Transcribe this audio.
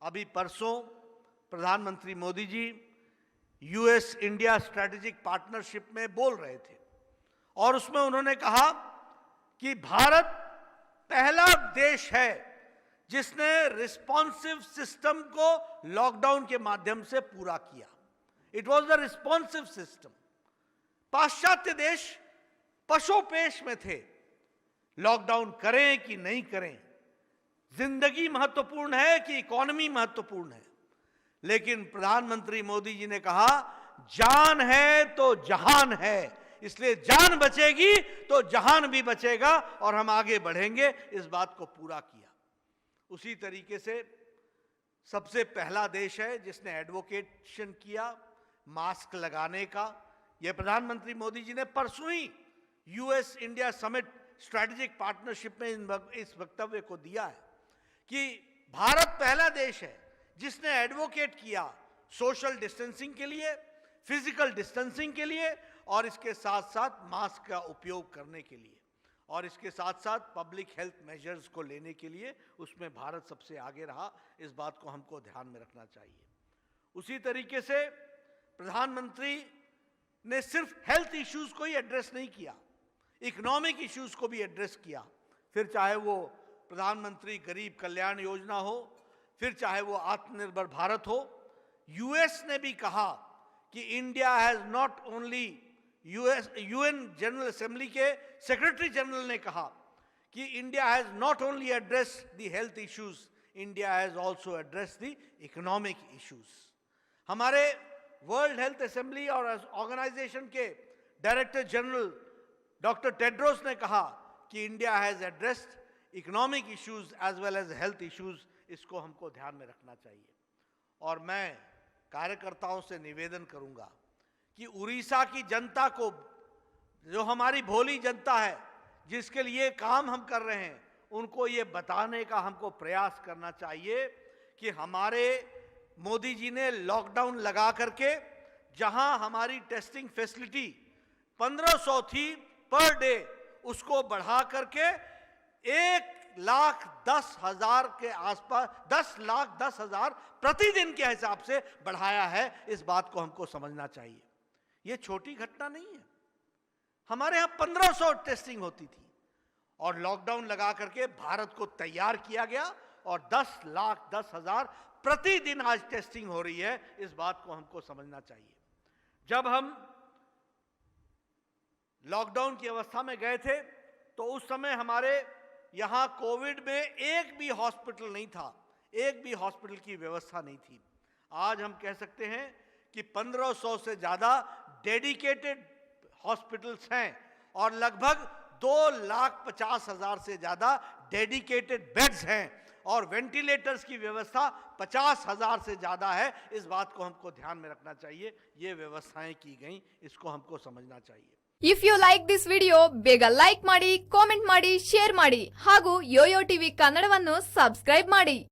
अभी परसों प्रधानमंत्री Modi ji US India strategic partnership में बोल रहे थे और उसमें उन्होंने कहा कि भारत पहला देश है जिसने रिस्पॉन्सिव सिस्टम को लॉकडाउन के माध्यम से पूरा किया। It was the responsive system. पाश्चात्य देश पशोपेश में थे, लॉकडाउन करें कि नहीं करें, जिंदगी महत्वपूर्ण है कि इकोनॉमी महत्वपूर्ण है। लेकिन प्रधानमंत्री मोदी जी ने कहा जान है तो जहान है, इसलिए जान बचेगी तो जहान भी बचेगा और हम आगे बढ़ेंगे। इस बात को पूरा किया। उसी तरीके से सबसे पहला देश है जिसने एडवोकेशन किया मास्क लगाने का। यह प्रधानमंत्री मोदी जी ने परसों ही US India summit strategic partnership में इस वक्तव्य को दिया है कि भारत पहला देश है जिसने एडवोकेट किया सोशल डिस्टेंसिंग के लिए, फिजिकल डिस्टेंसिंग के लिए और इसके साथ साथ मास्क का उपयोग करने के लिए और इसके साथ साथ पब्लिक हेल्थ मेजर्स को लेने के लिए उसमें भारत सबसे आगे रहा। इस बात को हमको ध्यान में रखना चाहिए। उसी तरीके से प्रधानमंत्री ने सिर्फ हेल्थ इश्यूज को ही एड्रेस नहीं किया, इकोनॉमिक इश्यूज को भी एड्रेस किया। फिर चाहे वो प्रधानमंत्री गरीब कल्याण योजना हो, फिर चाहे वो आत्मनिर्भर भारत हो। यूएस ने भी कहा कि India has not only UN general assembly के सेक्रेटरी जनरल ने कहा कि India has not only address the health issues, India has also address the economic issues. हमारे वर्ल्ड हेल्थ असेंबली और ऑर्गेनाइजेशन के डायरेक्टर जनरल डॉक्टर टेड्रोस ने कहा कि India has addressed economic issues as well as health issues. इसको हमको ध्यान में रखना चाहिए। और मैं कार्यकर्ताओं से निवेदन करूंगा कि उड़ीसा की जनता को, जो हमारी भोली जनता है जिसके लिए काम हम कर रहे हैं, उनको ये बताने का हमको प्रयास करना चाहिए कि हमारे मोदी जी ने लॉकडाउन लगा करके जहां हमारी टेस्टिंग फैसिलिटी 1500 थी पर डे, उसको बढ़ा करके 1,10,000 के आसपास 10,10,000 प्रतिदिन के हिसाब से बढ़ाया है। इस बात को हमको समझना चाहिए। यह छोटी घटना नहीं है। हमारे यहां 1500 टेस्टिंग होती थी और लॉकडाउन लगा करके भारत को तैयार किया गया और 10,10,000 प्रतिदिन आज टेस्टिंग हो रही है। इस बात को हमको समझना चाहिए। जब हम लॉकडाउन की अवस्था में गए थे तो उस समय हमारे यहां कोविड में एक भी हॉस्पिटल नहीं था, एक भी हॉस्पिटल की व्यवस्था नहीं थी। आज हम कह सकते हैं कि 1500 से ज्यादा डेडिकेटेड हॉस्पिटल्स हैं और लगभग 2,50,000 से ज्यादा डेडिकेटेड बेड्स हैं और वेंटिलेटर्स की व्यवस्था 50,000 से ज्यादा है। इस बात को हमको ध्यान में रखना चाहिए। ये व्यवस्थाएं की गई, इसको हमको समझना चाहिए। If you like this video ಬೇಗ ಲೈಕ್ ಮಾಡಿ, ಕಾಮೆಂಟ್ ಮಾಡಿ, ಶೇರ್ ಮಾಡಿ ಹಾಗೂ ಯೋಯೋ ಟಿವಿ ಕನ್ನಡವನ್ನು ಸಬ್ಸ್ಕ್ರೈಬ್ ಮಾಡಿ।